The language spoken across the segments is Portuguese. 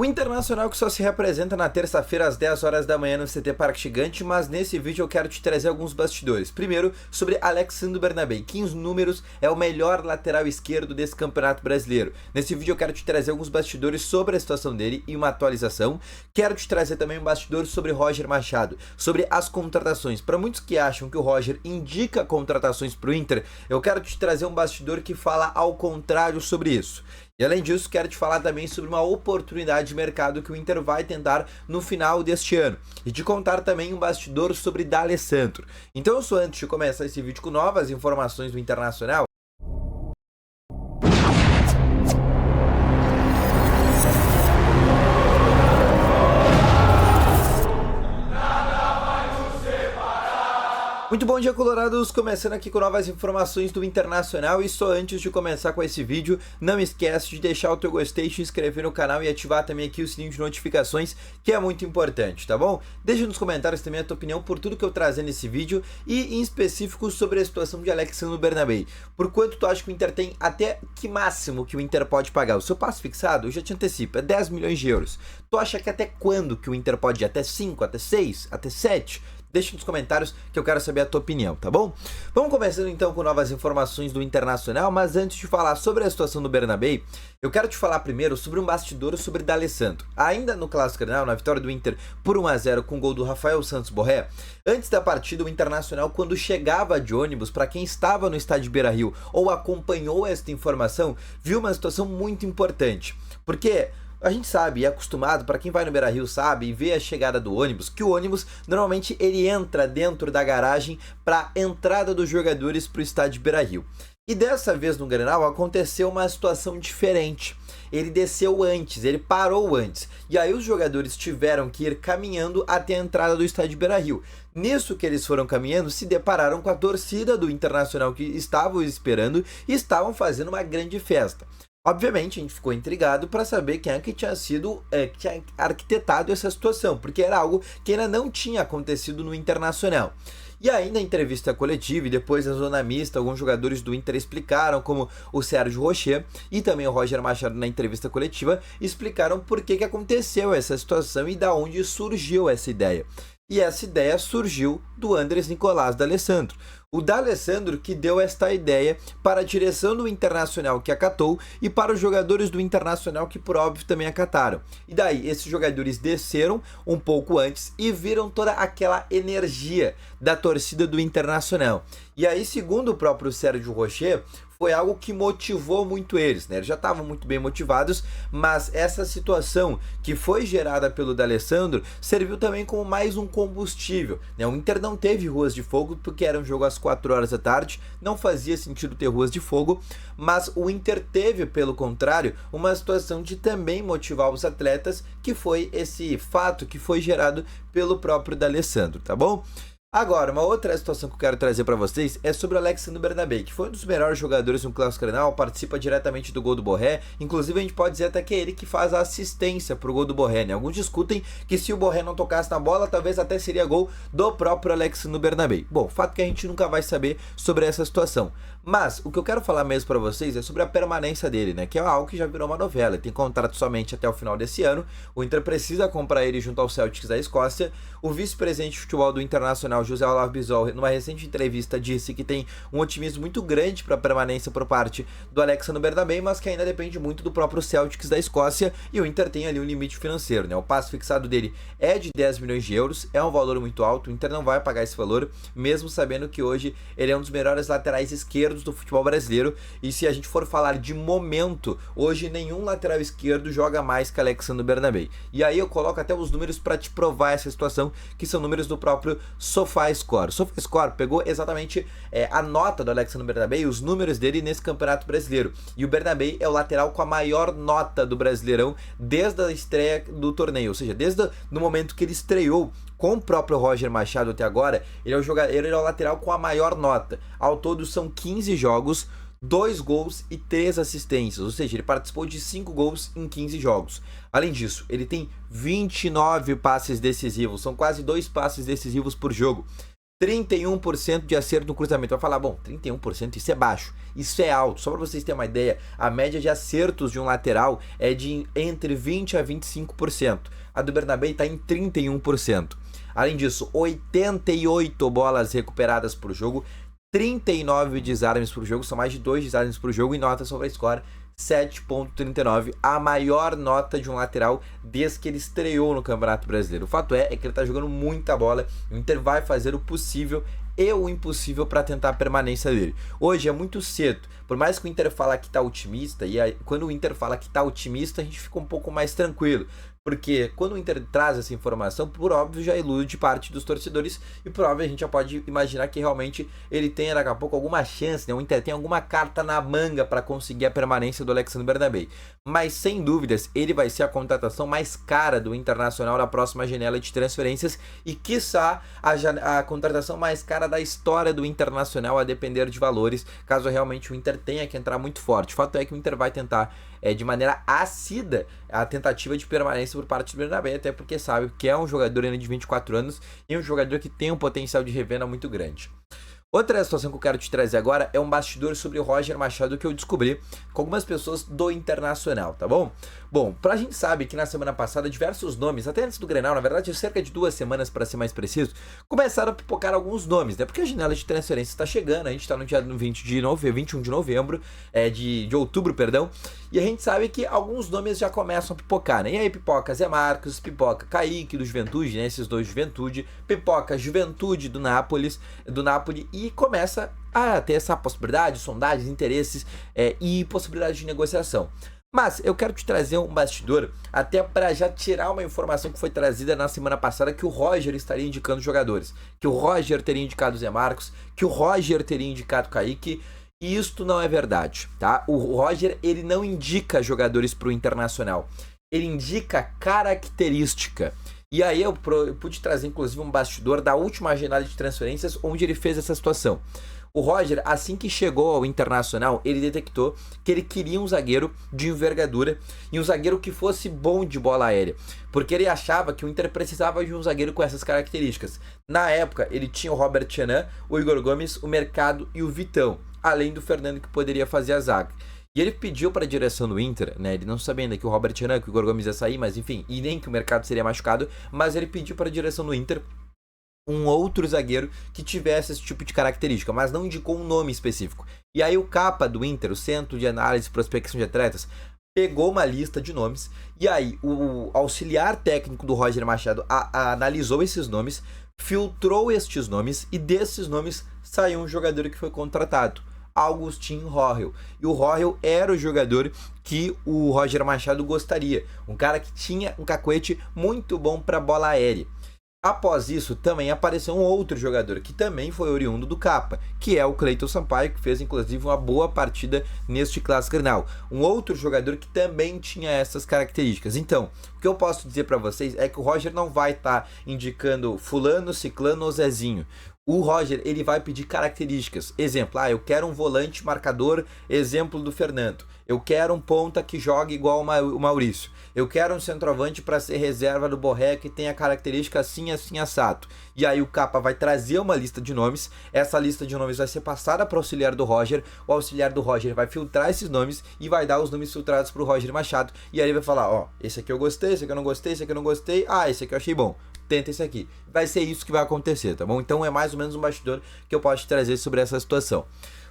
O Internacional que só se representa na terça-feira às 10 horas da manhã no CT Parque Gigante, mas nesse vídeo eu quero te trazer alguns bastidores. Primeiro, sobre Alexandre Bernabei, que em números é o melhor lateral esquerdo desse Campeonato Brasileiro. Nesse vídeo eu quero te trazer alguns bastidores sobre a situação dele e uma atualização. Quero te trazer também um bastidor sobre Roger Machado, sobre as contratações. Para muitos que acham que o Roger indica contratações para o Inter, eu quero te trazer um bastidor que fala ao contrário sobre isso. E além disso, quero te falar também sobre uma oportunidade de mercado que o Inter vai tentar no final deste ano. E te contar também um bastidor sobre D'Alessandro. Então eu sou, antes de começar esse vídeo com novas informações do Internacional, muito bom dia, colorados, começando aqui com novas informações do Internacional. E só antes de começar com esse vídeo, não esquece de deixar o teu gostei, se inscrever no canal e ativar também aqui o sininho de notificações, que é muito importante, tá bom? Deixa nos comentários também a tua opinião por tudo que eu trazer nesse vídeo e em específico sobre a situação de Alexandre Bernabei. Por quanto tu acha que o Inter tem, até que máximo que o Inter pode pagar? O seu passe fixado, eu já te antecipo, é 10 milhões de euros. Tu acha que até quando que o Inter pode ir? Até 5, até 6, até 7? Deixa nos comentários que eu quero saber a tua opinião, tá bom? Vamos começando então com novas informações do Internacional, mas antes de falar sobre a situação do Bernabei, eu quero te falar primeiro sobre um bastidor sobre D'Alessandro. Ainda no Clássico Grenal, na vitória do Inter por 1-0 com o gol do Rafael Santos Borré, antes da partida o Internacional, quando chegava de ônibus, para quem estava no estádio Beira-Rio ou acompanhou esta informação, viu uma situação muito importante, porque a gente sabe, é acostumado, para quem vai no Beira-Rio sabe e vê a chegada do ônibus, que o ônibus normalmente ele entra dentro da garagem para entrada dos jogadores para o estádio Beira-Rio. E dessa vez no Grenal aconteceu uma situação diferente. Ele desceu antes, ele parou antes. E aí os jogadores tiveram que ir caminhando até a entrada do estádio Beira-Rio. Nisso que eles foram caminhando, se depararam com a torcida do Internacional que estavam esperando e estavam fazendo uma grande festa. Obviamente, a gente ficou intrigado para saber quem é que tinha sido, que tinha arquitetado essa situação, porque era algo que ainda não tinha acontecido no Internacional. E aí, na entrevista coletiva e depois na zona mista, alguns jogadores do Inter explicaram, como o Sérgio Rocher e também o Roger Machado na entrevista coletiva, explicaram por que aconteceu essa situação e da onde surgiu essa ideia. E essa ideia surgiu do Andrés Nicolás D'Alessandro. O D'Alessandro que deu esta ideia para a direção do Internacional, que acatou, e para os jogadores do Internacional, que por óbvio também acataram. E daí esses jogadores desceram um pouco antes e viram toda aquela energia da torcida do Internacional. E aí, segundo o próprio Sérgio Rocher, foi algo que motivou muito eles, né? Eles já estavam muito bem motivados, mas essa situação que foi gerada pelo D'Alessandro serviu também como mais um combustível, né? O Inter não teve ruas de fogo porque era um jogo às 4 horas da tarde, não fazia sentido ter ruas de fogo, mas o Inter teve, pelo contrário, uma situação de também motivar os atletas, que foi esse fato que foi gerado pelo próprio D'Alessandro, tá bom? Agora, uma outra situação que eu quero trazer para vocês é sobre o Alexandre Bernabei, que foi um dos melhores jogadores no Clássico Grenal, participa diretamente do gol do Borré, inclusive a gente pode dizer até que é ele que faz a assistência pro gol do Borré, né? Alguns discutem que se o Borré não tocasse na bola, talvez até seria gol do próprio Alexandre Bernabei. Bom, fato que a gente nunca vai saber sobre essa situação. Mas o que eu quero falar mesmo para vocês é sobre a permanência dele, né? Que é algo que já virou uma novela. Ele tem contrato somente até o final desse ano. O Inter precisa comprar ele junto ao Celtics da Escócia. O vice-presidente de futebol do Internacional, José Olavo Bisol, numa recente entrevista disse que tem um otimismo muito grande para a permanência por parte do Alexandre Bernabei, mas que ainda depende muito do próprio Celtics da Escócia, e o Inter tem ali um limite financeiro, né? O passe fixado dele é de 10 milhões de euros, é um valor muito alto, o Inter não vai pagar esse valor, mesmo sabendo que hoje ele é um dos melhores laterais esquerdos do futebol brasileiro, e se a gente for falar de momento, hoje nenhum lateral esquerdo joga mais que Alexandre Bernabei. E aí eu coloco até os números para te provar essa situação, que são números do próprio SofaScore. O SofaScore pegou exatamente a nota do Alexandre Bernabei, os números dele nesse Campeonato Brasileiro. E o Bernabei é o lateral com a maior nota do Brasileirão desde a estreia do torneio, ou seja, desde o momento que ele estreou com o próprio Roger Machado até agora, ele é o lateral com a maior nota. Ao todo são 15 jogos, 2 gols e 3 assistências, ou seja, ele participou de 5 gols em 15 jogos. Além disso, ele tem 29 passes decisivos, são quase 2 passes decisivos por jogo. 31% de acerto no cruzamento. Vai falar, bom, 31% isso é baixo, isso é alto. Só para vocês terem uma ideia, a média de acertos de um lateral é de entre 20% a 25%. A do Bernabé está em 31%. Além disso, 88 bolas recuperadas por jogo, 39 desarmes por jogo, são mais de 2 desarmes por jogo, e nota sobre a score 7.39, a maior nota de um lateral desde que ele estreou no Campeonato Brasileiro. O fato é que ele está jogando muita bola, o Inter vai fazer o possível e o impossível para tentar a permanência dele. Hoje é muito cedo, por mais que o Inter fala que está otimista, e aí, quando o Inter fala que está otimista, a gente fica um pouco mais tranquilo. Porque quando o Inter traz essa informação, por óbvio já ilude parte dos torcedores e por óbvio a gente já pode imaginar que realmente ele tenha daqui a pouco alguma chance, né? O Inter tem alguma carta na manga para conseguir a permanência do Alexandre Bernabé. Mas sem dúvidas ele vai ser a contratação mais cara do Internacional na próxima janela de transferências e quiçá a contratação mais cara da história do Internacional, a depender de valores, caso realmente o Inter tenha que entrar muito forte. O fato é que o Inter vai tentar de maneira assídua a tentativa de permanência por parte do Bernabé, até porque sabe que é um jogador ainda de 24 anos e um jogador que tem um potencial de revenda muito grande. Outra situação que eu quero te trazer agora é um bastidor sobre o Roger Machado que eu descobri com algumas pessoas do Internacional, tá bom? Bom, a gente sabe que na semana passada diversos nomes, até antes do Grenal, na verdade cerca de 2 semanas para ser mais preciso, começaram a pipocar alguns nomes, né? Porque a janela de transferência está chegando, a gente está no dia 21 de novembro, de outubro, perdão, e a gente sabe que alguns nomes já começam a pipocar, né? E aí pipoca Zé Marcos, pipoca Kaique do Juventude, né? Esses dois Juventude, pipoca Juventude do Napoli e começa a ter essa possibilidade, sondagens, interesses e possibilidade de negociação. Mas eu quero te trazer um bastidor até para já tirar uma informação que foi trazida na semana passada, que o Roger estaria indicando jogadores, que o Roger teria indicado Zé Marcos, que o Roger teria indicado Kaique, e isto não é verdade, tá? O Roger, ele não indica jogadores para o Internacional, ele indica característica. E aí eu pude trazer inclusive um bastidor da última janela de transferências onde ele fez essa situação. O Roger, assim que chegou ao Internacional, ele detectou que ele queria um zagueiro de envergadura e um zagueiro que fosse bom de bola aérea, porque ele achava que o Inter precisava de um zagueiro com essas características. Na época, ele tinha o Robert Tchenan, o Igor Gomes, o Mercado e o Vitão, além do Fernando que poderia fazer a zaga. E ele pediu para a direção do Inter, né? Ele não sabia ainda que o Robert Tchenan, que o Igor Gomes ia sair, mas enfim, e nem que o Mercado seria machucado, mas ele pediu para a direção do Inter um outro zagueiro que tivesse esse tipo de característica, mas não indicou um nome específico. E aí o CAPA do Inter, o Centro de Análise e Prospecção de Atletas, pegou uma lista de nomes e aí o auxiliar técnico do Roger Machado analisou esses nomes, filtrou estes nomes e desses nomes saiu um jogador que foi contratado, Augustin Rohel. E o Rohel era o jogador que o Roger Machado gostaria, um cara que tinha um cacuete muito bom para bola aérea. Após isso, também apareceu um outro jogador que também foi oriundo do Capa, que é o Cleiton Sampaio, que fez inclusive uma boa partida neste Clássico Grenal. Um outro jogador que também tinha essas características. Então, o que eu posso dizer para vocês é que o Roger não vai estar indicando fulano, ciclano ou Zezinho. O Roger, ele vai pedir características. Exemplo, eu quero um volante marcador, exemplo do Fernando. Eu quero um ponta que jogue igual o Maurício. Eu quero um centroavante para ser reserva do Borré que tenha característica assim, assim, assado. E aí o Capa vai trazer uma lista de nomes. Essa lista de nomes vai ser passada para o auxiliar do Roger. O auxiliar do Roger vai filtrar esses nomes e vai dar os nomes filtrados para o Roger Machado. E aí ele vai falar, esse aqui eu gostei, esse aqui eu não gostei, esse aqui eu não gostei. Esse aqui eu achei bom. Tenta esse aqui. Vai ser isso que vai acontecer, tá bom? Então é mais ou menos um bastidor que eu posso te trazer sobre essa situação.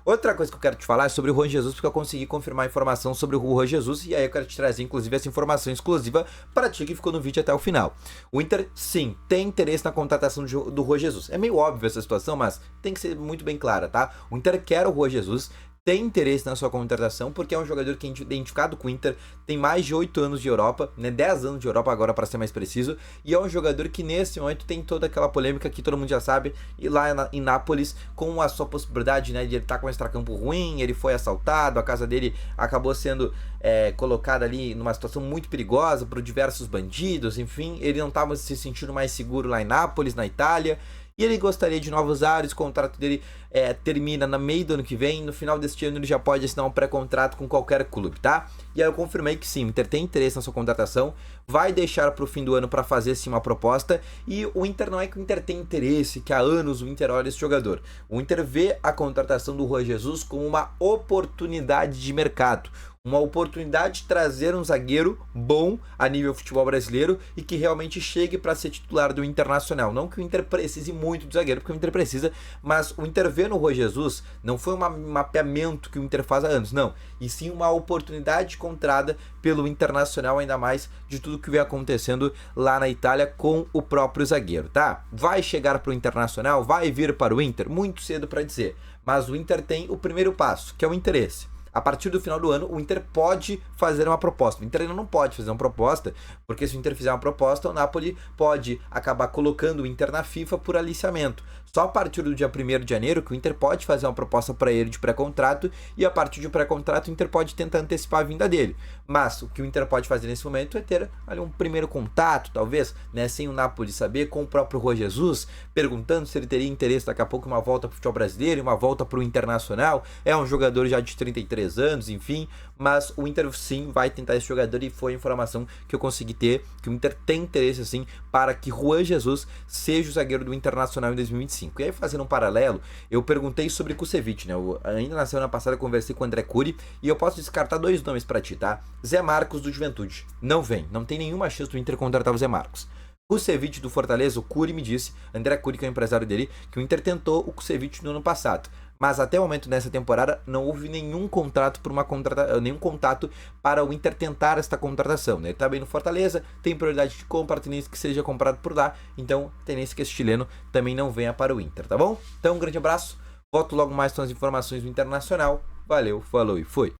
Outra coisa que eu quero te falar é sobre o Juan Jesus, porque eu consegui confirmar a informação sobre o Juan Jesus, e aí eu quero te trazer, inclusive, essa informação exclusiva para ti que ficou no vídeo até o final. O Inter, sim, tem interesse na contratação do Juan Jesus. É meio óbvio essa situação, mas tem que ser muito bem clara, tá? O Inter quer o Juan Jesus, tem interesse na sua contratação, porque é um jogador que é identificado com o Inter, tem mais de 8 anos de Europa, né, 10 anos de Europa agora para ser mais preciso, e é um jogador que nesse momento tem toda aquela polêmica que todo mundo já sabe, e lá em Nápoles, com a sua possibilidade, né, de ele estar com um extracampo ruim, ele foi assaltado, a casa dele acabou sendo colocada ali numa situação muito perigosa por diversos bandidos, enfim, ele não estava se sentindo mais seguro lá em Nápoles, na Itália, e ele gostaria de novos ares. O contrato dele termina no meio do ano que vem, no final deste ano ele já pode assinar um pré-contrato com qualquer clube, tá? E aí eu confirmei que sim, o Inter tem interesse na sua contratação, vai deixar para o fim do ano para fazer sim uma proposta, e o Inter não é que o Inter tem interesse, que há anos o Inter olha esse jogador. O Inter vê a contratação do Juan Jesus como uma oportunidade de mercado, uma oportunidade de trazer um zagueiro bom a nível futebol brasileiro e que realmente chegue para ser titular do Internacional. Não que o Inter precise muito de zagueiro, porque o Inter precisa, mas o Inter vê no Juan Jesus não foi um mapeamento que o Inter faz há anos, não, e sim uma oportunidade encontrada pelo Internacional, ainda mais de tudo que vem acontecendo lá na Itália com o próprio zagueiro, tá? Vai chegar para o Internacional, vai vir para o Inter? Muito cedo para dizer, mas o Inter tem o primeiro passo, que é o interesse. A partir do final do ano, o Inter pode fazer uma proposta. O Inter ainda não pode fazer uma proposta, porque se o Inter fizer uma proposta, o Napoli pode acabar colocando o Inter na FIFA por aliciamento. Só a partir do dia 1º de janeiro que o Inter pode fazer uma proposta para ele de pré-contrato, e a partir de pré-contrato o Inter pode tentar antecipar a vinda dele. Mas o que o Inter pode fazer nesse momento é ter ali um primeiro contato, talvez, né, sem o Napoli saber, com o próprio Juan Jesus, perguntando se ele teria interesse daqui a pouco em uma volta para o futebol brasileiro, em uma volta para o Internacional. É um jogador já de 33 anos, enfim, mas o Inter sim vai tentar esse jogador, e foi a informação que eu consegui ter, que o Inter tem interesse sim para que Juan Jesus seja o zagueiro do Internacional em 2025. E aí, fazendo um paralelo, eu perguntei sobre Kusevich, né? Ainda na semana passada eu conversei com o André Curi, e eu posso descartar 2 nomes para ti, tá? Zé Marcos do Juventude, não vem, não tem nenhuma chance do Inter contratar o Zé Marcos. Kusevich do Fortaleza, o Curi me disse, André Curi, que é o empresário dele, que o Inter tentou o Kusevich no ano passado, mas até o momento dessa temporada não houve nenhum contrato nenhum contato para o Inter tentar esta contratação, né? Ele tá bem no Fortaleza, tem prioridade de compra, tendência que seja comprado por lá, então tendência que esse chileno também não venha para o Inter, tá bom? Então um grande abraço, volto logo mais com as informações do Internacional, valeu, falou e fui!